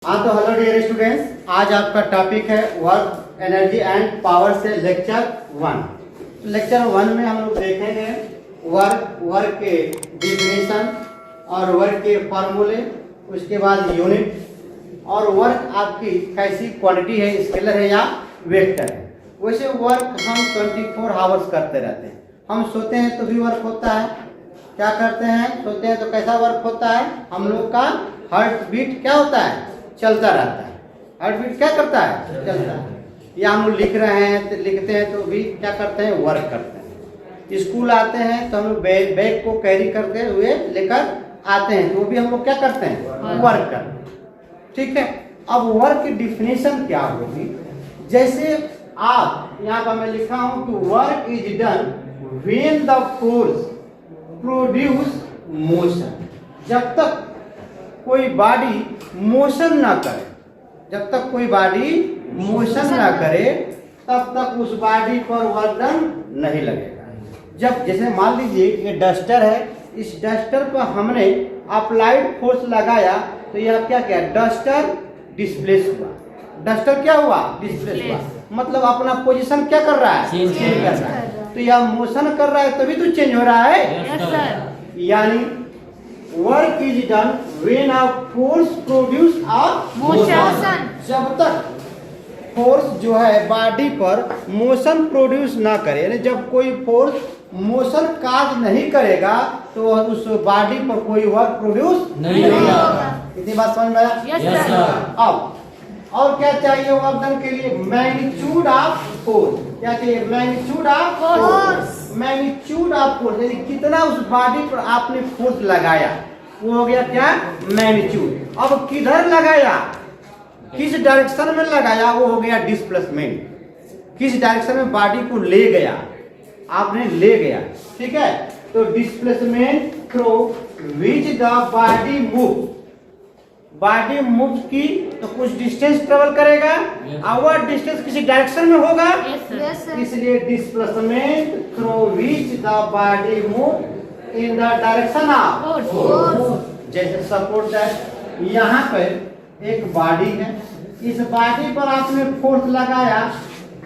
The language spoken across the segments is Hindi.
हाँ तो हेलो डियर स्टूडेंट्स, आज आपका टॉपिक है वर्क एनर्जी एंड पावर से लेक्चर 1। लेक्चर 1 में हम लोग देखेंगे वर्क के डिफिनीशन और वर्क के फार्मूले, उसके बाद यूनिट और वर्क आपकी कैसी क्वांटिटी है, स्केलर है या वेक्टर है। वैसे वर्क हम 24 आवर्स करते रहते हैं। हम सोते हैं तो भी वर्क होता है। क्या करते हैं? सोते हैं तो कैसा वर्क होता है? हम लोग का हार्ट बीट क्या होता है? चलता रहता है। हार्ट बीट क्या करता है? चलता है। या हम लोग लिख रहे हैं तो लिखते हैं तो भी क्या करते हैं? वर्क करते हैं। स्कूल आते हैं तो हम लोग बैग को कैरी करते हुए लेकर आते हैं तो भी हम लोग क्या करते हैं? वर्क करते हैं। ठीक है। अब वर्क की डिफिनेशन क्या होगी? जैसे आप यहाँ पर मैं लिखा हूं कि work is done when the force produce motion. जब तक कोई बॉडी मोशन ना करे, जब तक कोई बॉडी मोशन ना करे तब तक उस बॉडी पर वर्क डन नहीं लगेगा। जब जैसे मान लीजिए ये डस्टर है, इस डस्टर पर हमने अप्लाइड फोर्स लगाया तो यह क्या किया? डस्टर डिस्प्लेस हुआ। डस्टर क्या हुआ? डिस्प्लेस हुआ। मतलब अपना पोजीशन क्या कर रहा है? चेंज कर रहा है। तो यह मोशन कर रहा है तभी तो चेंज हो रहा है। यानी work is done when a force produce a motion. जब तक फोर्स जो है बॉडी पर मोशन प्रोड्यूस ना करे, यानी जब कोई फोर्स मोशन काज नहीं करेगा तो उस बॉडी पर कोई वर्क प्रोड्यूस नहीं होगा। इतनी बात समझ में आया? Yes sir. अब और क्या चाहिए वर्क डन के लिए? Magnitude of force. क्या चाहिए? Magnitude of force. Magnitude of force यानी कितना उस बॉडी पर आपने फोर्स लगाया, वो हो गया क्या? मैग्नीट्यूड। अब किधर लगाया, किस डायरेक्शन में लगाया, वो हो गया डिस्प्लेसमेंट। किस डायरेक्शन में बॉडी को ले गया, आपने ले गया। ठीक है। तो displacement through which the body move. Body move की तो कुछ डिस्टेंस ट्रेवल करेगा और वह डिस्टेंस किसी डायरेक्शन में होगा। इसलिए displacement through which the body move in the direction of force. जैसे सपोज दैट यहाँ पर एक बॉडी है, इस बॉडी पर आपने फोर्स लगाया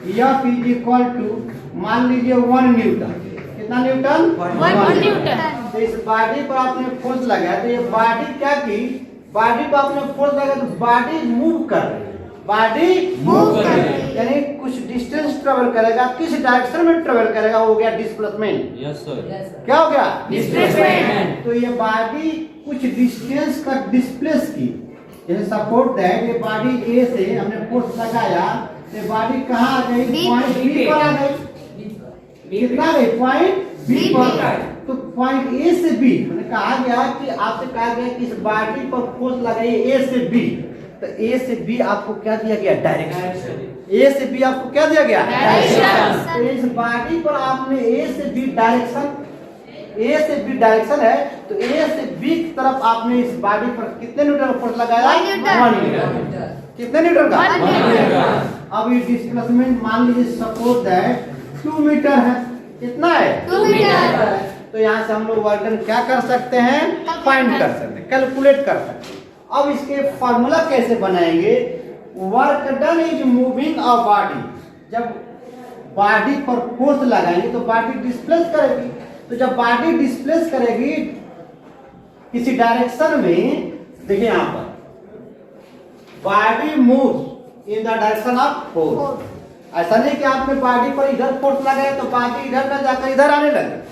F इज इक्वल टू मान लीजिए 1 न्यूटन। कितना न्यूटन? 1 न्यूटन। तो इस बॉडी पर आपने फोर्स लगाया तो ये बॉडी क्या की? बॉडी पर आपने फोर्स लगाया तो बॉडी मूव कर रही है। बॉडी मूव कर रही है यानी कुछ डिस्टेंस ट्रेवल करेगा। किस डायरेक्शन में ट्रेवल करेगा? हो गया डिस्प्लेसमेंट। Yes sir. क्या हो गया? डिस्प्लेसमेंट। तो ये बॉडी कुछ डिस्टेंस का डिस्प्लेस की। जैसे सपोर्ट दैट ये बॉडी ए से हमने फोर्स लगाया तो बॉडी कहाँ आ गई? पॉइंट बी पर आ गई। कितना गई? पॉइंट बी पर। तो पॉइंट ए से बी मैंने कहा गया कि आपसे कहा गया कि इस बॉडी पर फोर्स लगाइए ए से बी। तो ए से बी आपको क्या दिया गया? डायरेक्शन। ए से बी आपको क्या दिया गया? डायरेक्शन। तो इस बॉडी पर आपने ए से बी डायरेक्शन, ए से बी डायरेक्शन है तो ए से बी की तरफ आपने इस बॉडी पर कितने न्यूटन का फोर्स लगाया? 1 न्यूटन। कितने न्यूटन का? 1 न्यूटन। अब ये डिस्प्लेसमेंट मान लीजिए सपोज दैट 2 मीटर है। कितना है? 2 मीटर। तो यहाँ से हम लोग वर्क डन क्या कर सकते हैं? फाइंड कर सकते हैं, कैलकुलेट कर सकते हैं। अब इसके फार्मूला कैसे बनाएंगे? Work done is moving a body. जब बॉडी पर फोर्स लगाएंगे तो बॉडी डिस्प्लेस करेगी। तो जब बॉडी डिस्प्लेस करेगी किसी डायरेक्शन में, देखिए यहाँ पर body moves in the direction of force. ऐसा नहीं कि आपने बॉडी पर इधर फोर्स लगाया तो बॉडी इधर न जाकर इधर आने लगे,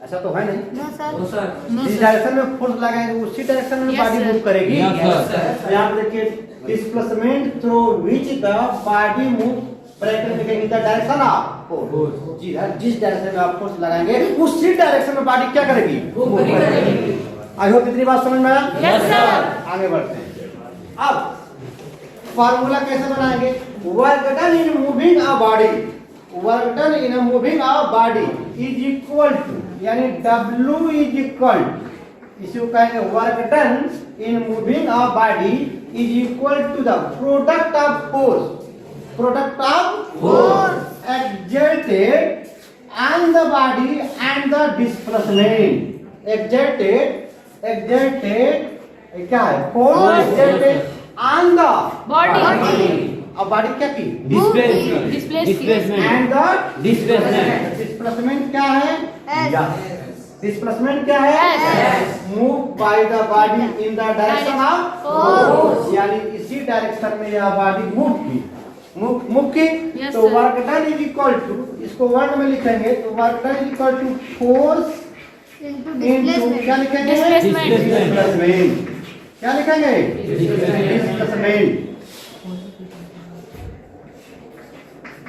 ऐसा तो है नहीं। जिस डायरेक्शन में फोर्स लगाएंगे उसी डायरेक्शन में बॉडी मूव करेगी। यहाँ पर देखिए displacement through which the body move bracket में in the direction of force. जिस डायरेक्शन में आप फोर्स लगाएंगे उसी डायरेक्शन में बॉडी क्या करेगी? मूव करेगी। आई होप इतनी बात समझ में आया? Yes sir. आगे बढ़ते हैं। अब फार्मूला कैसे बनाएंगे? Work done in moving a body, work done in moving a body is equal to, यानी W इज इक्वल, इसी को कहेंगे work done in moving a body is equal to the product of force, product of force exerted on the body and the displacement. Exerted क्या है? Force exerted on the body अब बॉडी क्या की displacement and the displacement displacement क्या है S. यस डिस्प्लेसमेंट क्या है move by the body in the direction of Force. यानी इसी डायरेक्शन में यह बॉडी मूव की मूव की Yes, तो sir. Work done is equal to इसको वर्ड में लिखेंगे तो work done is equal to force into क्या लिखेंगे Displacement. डिस्प्लेसमेंट क्या लिखेंगे डिस्प्लेसमेंट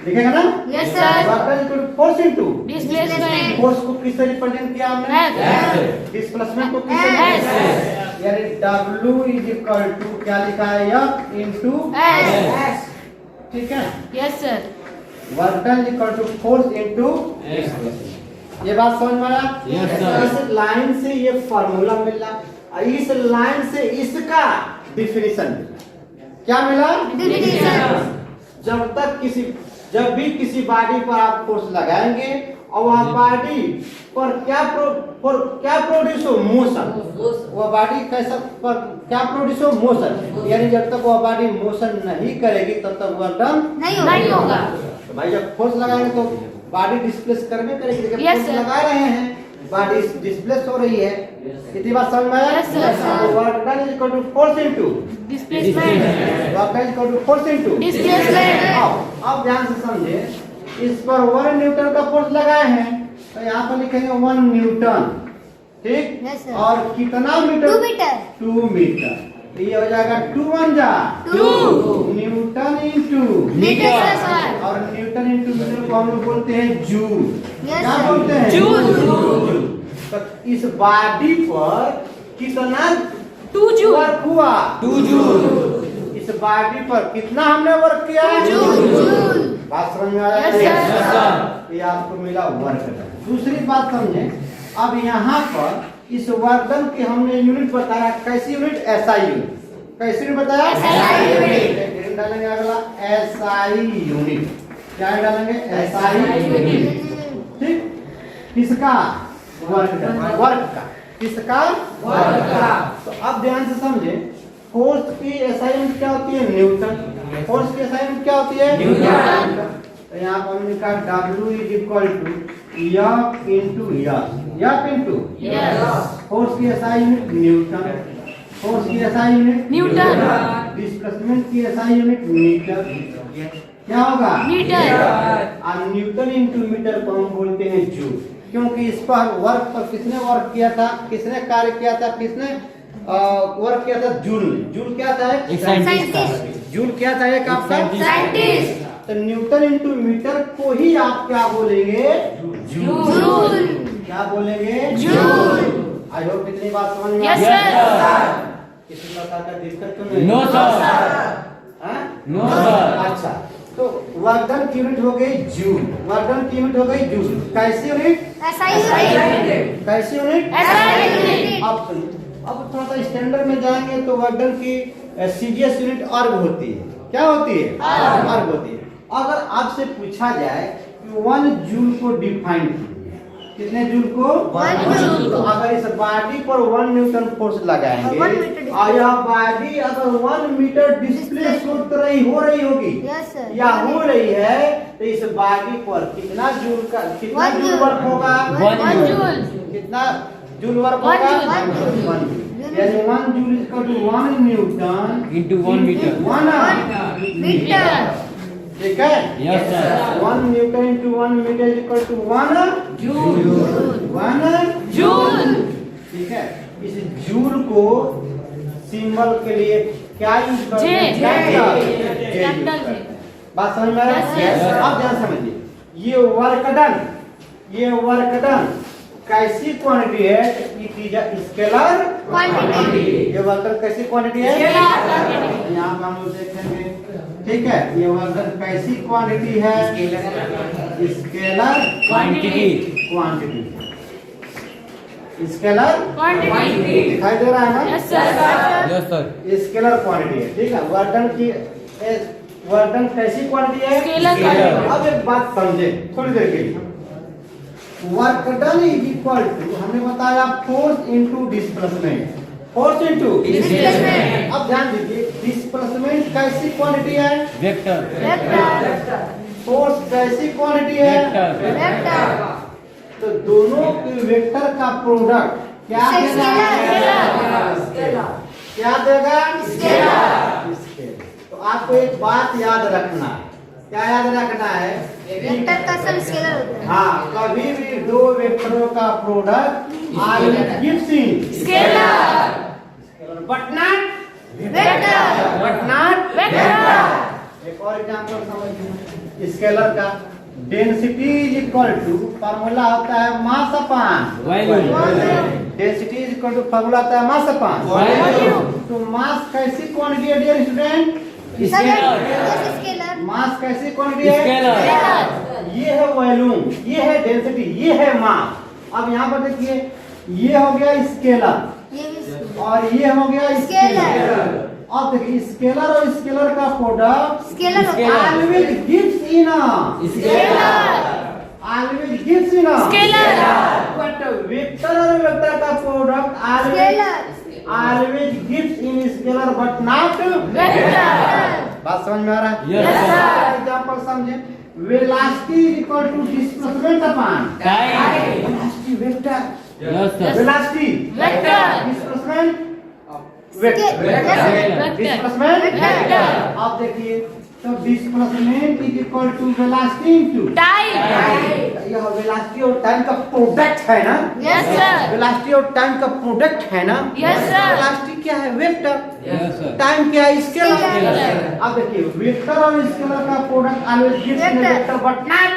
लिखेगा ना yes sir work done equal to force into displacement force को किससे रिप्रेजेंट किया हमने F. डिस्प्लेसमेंट को S. किससे यानी W इज इक्वल टू क्या लिखा है F इनटू S. ठीक है yes sir work done equal to force into ये बात समझ में आया Yes, sir. इस लाइन से ये फार्मूला मिला इस लाइन से इसका डिफिनीशन क्या मिला Definition. जब भी किसी बॉडी पर आप फोर्स लगाएंगे और वह बॉडी पर क्या प्रोड्यूस हो मोशन वह बॉडी कैसा पर क्या प्रोड्यूस हो मोशन यानी जब तक वह बॉडी मोशन नहीं करेगी तब तक वह डन नहीं होगा तो भाई जब फोर्स लगाएंगे तो बॉडी डिस्प्लेस करने करेगी जब Yes, फोर्स sir. लगा रहे हैं बॉडी डिस्प्लेस हो रही है कितनी बात समझ में आया Yes, sir. तो work done is equal to force into displacement work done is equal to force into displacement अब ध्यान से समझे इस पर 1 न्यूटन का फोर्स लगाए हैं तो यहाँ पर लिखेंगे 1 न्यूटन ठीक Yes, sir. और कितना मीटर 2 मीटर 2 मीटर तो ये हो जाएगा 2 1 जा 2 न्यूटन इंटू मीटर सर और न्यूटन इंटू मीटर को हम लोग बोलते हैं जूल Yes, क्या sir. बोलते हैं जूल। तो इस बॉडी पर कितना 2 जूल वर्क हुआ 2 जूल इस बॉडी पर कितना हमने वर्क किया जूल बात समझ में आया Yes, sir. Yes, sir. ये आपको मिला वर्क डन दूसरी बात समझे अब यहाँ पर इस वर्क डन की हमने यूनिट बताया कैसी यूनिट एसआई यूनिट कैसी यूनिट बताया SI यूनिट। फिर डालेंगे अगला एसआई यूनिट क्या डालेंगे एसआई यूनिट ठीक किसका वर्क का किसका वर्क का तो अब ध्यान से समझे फोर्स की एसआई यूनिट क्या होती है न्यूटन फोर्स की एसआई यूनिट क्या होती है न्यूटन। तो यहाँ पर हमने कहा W is equal to F into F into yes force की एसआई यूनिट न्यूटन फोर्स की एसआई यूनिट न्यूटन डिस्प्लेसमेंट की एसआई यूनिट मीटर क्या होगा मीटर और न्यूटन इंटू मीटर को हम बोलते हैं जूल क्योंकि इस पर वर्क पर किसने वर्क किया था किसने कार्य किया था किसने वर्क किया था जूल ने जूल क्या था एक साइंटिस्ट था। जूल क्या था एक आपका साइंटिस्ट तो न्यूटन इंटू मीटर को ही आप क्या बोलेंगे जूल क्या बोलेंगे जूल आई होप कितनी बात समझ में यस आई? सर किसी प्रकार का दिक्कत तो नहीं नो सर हाँ? नो सर अच्छा तो वर्क डन की यूनिट हो गई जूल वर्क डन की यूनिट हो गई जूल कैसी यूनिट एसआई यूनिट कैसी यूनिट एसआई यूनिट अब थोड़ा सा स्टैंडर्ड में जाएंगे तो वर्क डन की सीजीएस यूनिट अर्ग होती है क्या होती है अर्ग होती है अगर आपसे पूछा जाए कि 1 जूल को डिफाइन कीजिए कितने जूल को 1 जूल। तो अगर इस बॉडी पर 1 न्यूटन फोर्स लगाएंगे और 1 मीटर और यह बॉडी अगर 1 मीटर डिस्प्लेस हो रही होगी यस सर या हो रही है तो इस बॉडी पर कितना जूल का कितना 1 जूल जूल। वर्क होगा 1 जूल कितना जूल वर्क 1 होगा जूल। 1 जूल यानी 1 joule is equal to 1 newton Into 1 meter. 1 metre ठीक है yes sir 1 newton into 1 metre is equal to 1 joule ठीक है इस जूल को सिंबल के लिए क्या यूज करते J. हैं J. Capital J। बात समझ में आया Yes, sir. अब ध्यान समझिए ये वर्क डन कैसी क्वांटिटी है it is a scalar quantity ये वर्क डन कैसी क्वांटिटी है Scalar quantity। यहाँ पर हम लोग देखेंगे ठीक है ये वर्क डन कैसी क्वांटिटी है स्केलर क्वांटिटी स्केलर क्वांटिटी दिखाई दे रहा है ना yes sir yes sir scalar quantity है ठीक है वर्डन की वर्डन कैसी क्वांटिटी है Scalar quantity। अब एक बात समझे थोड़ी देर के लिए work done is equal to हमने बताया force into displacement force into Displacement. अब ध्यान दीजिए, डिस्प्लेसमेंट कैसी क्वांटिटी है, वेक्टर Vector. फोर्स कैसी क्वांटिटी है, वेक्टर Vector. तो दोनों के वेक्टर का प्रोडक्ट क्या देगा, क्या देगा, स्केलर। तो आपको एक बात याद रखना है, क्या याद रखना है, वेक्टर का सम स्केलर होता है। हाँ, कभी भी दो वेक्टरों का product always gives in scalar. But not vector. But not vector. एक और एग्जांपल समझिए स्केलर का, density is equal to, formula होता है mass upon volume density is equal to, formula होता है मास अपॉन वॉल्यूम तो मास कैसी क्वांटिटी है डियर स्टूडेंट, स्केलर. मास कैसी क्वांटिटी है, स्केलर ये है वॉल्यूम, ये है डेंसिटी, ये है मास। अब यहाँ पर देखिए, ये हो गया स्केलर ये भी और ये हो गया स्केलर. अब देखिए स्केलर और स्केलर का प्रोडक्ट स्केलर होता है. Always gives in always gives in scalar. But vector और वेक्टर का product always always gives in scalar but not vector. बात समझ में आ रहा है? Yes, sir. एग्जांपल समझे, velocity is equal to displacement upon time velocity vector, yes sir velocity vector. Displacement vector, vector. Displacement vector. अब देखिए, तो displacement is equal to velocity into time. यह वेलोसिटी और टाइम का प्रोडक्ट है ना, यस सर. वेलोसिटी और टाइम का प्रोडक्ट है ना, Yes, sir. वेलोसिटी क्या है, वेक्टर, यस सर टाइम क्या है, स्केलर। Scalar. अब देखिए वेक्टर और स्केलर का product always gives in Vector. Vector but not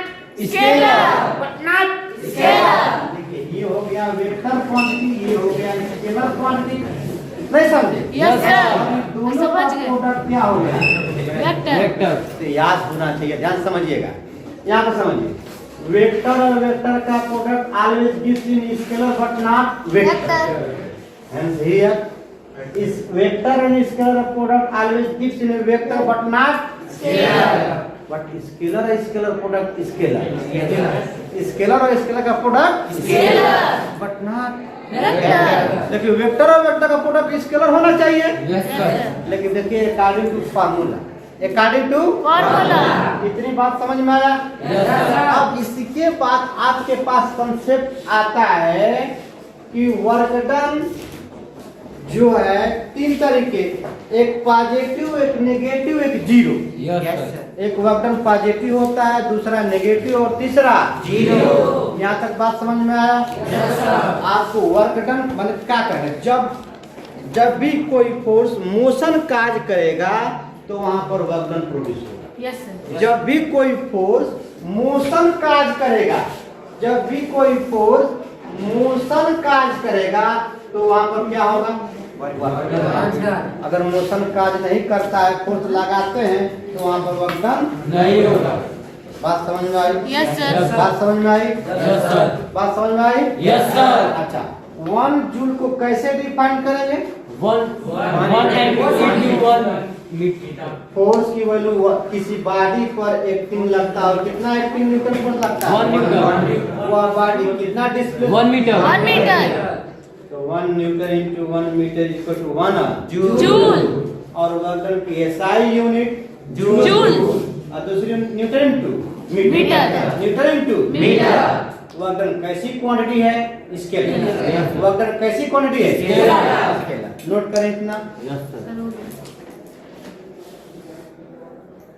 scalar. But not scalar. देखिए ये हो गया वेक्टर क्वांटिटी, ये हो गया स्केलर क्वांटिटी, नहीं समझे? Yes sir. दोनों का समझ गए. प्रोडक्ट क्या हो गया, वेक्टर. वेक्टर तो याद होना चाहिए, ध्यान समझिएगा, यहाँ पर समझिए, वेक्टर और वेक्टर का product always gives in scalar but not vector, vector. hence here is vector and scalar product always gives in a vector but not scalar. but scalar और scalar product scalar, scalar और scalar का product scalar. but not vector. देखिए वेक्टर और वेक्टर का प्रोडक्ट स्केलर होना चाहिए, यस सर लेकिन देखिए according to formula, according to formula. इतनी बात समझ में आया? यस सर अब इसके बाद आपके पास कंसेप्ट आता है कि वर्क डन जो है तीन तरीके, एक पॉजिटिव, एक नेगेटिव, एक जीरो। यस सर एक वर्क डन पॉजिटिव होता है, दूसरा नेगेटिव और तीसरा जीरो। यहाँ तक बात समझ में आया? आपको वर्क डन मतलब क्या करना है, जब भी कोई फोर्स मोशन कार्य करेगा तो वहां पर वर्क डन प्रोड्यूस होगा। Yes sir. जब भी कोई फोर्स मोशन कार्य करेगा, जब भी कोई फोर्स मोशन कार्य करेगा तो वहां पर क्या होगा, अगर मोशन कार्य नहीं करता है, फोर्स लगाते हैं तो वहां पर वर्क डन नहीं होगा बात समझ में आई? Yes sir. बात समझ में आई? यस सर बात समझ में आई? यस सर अच्छा, 1 जूल को कैसे डिफाइन करेंगे? वन एंड मीटर फोर्स की वैल्यू किसी बॉडी पर एक्टिंग लगता है, और कितना एक्टिंग न्यूटन पर लगता है? 1 न्यूटन वह बॉडी कितना डिस्प्लेस? 1 metre 1 metre. तो 1 newton into 1 metre equal to 1 joule. और वर्क की एसआई यूनिट जूल. और दूसरी newton into metre. Newton into metre. Work कैसी क्वांटिटी है? स्केलर। वर्क कैसी क्वांटिटी है? स्केलर। स्केलर। नोट करें इतना। Yes sir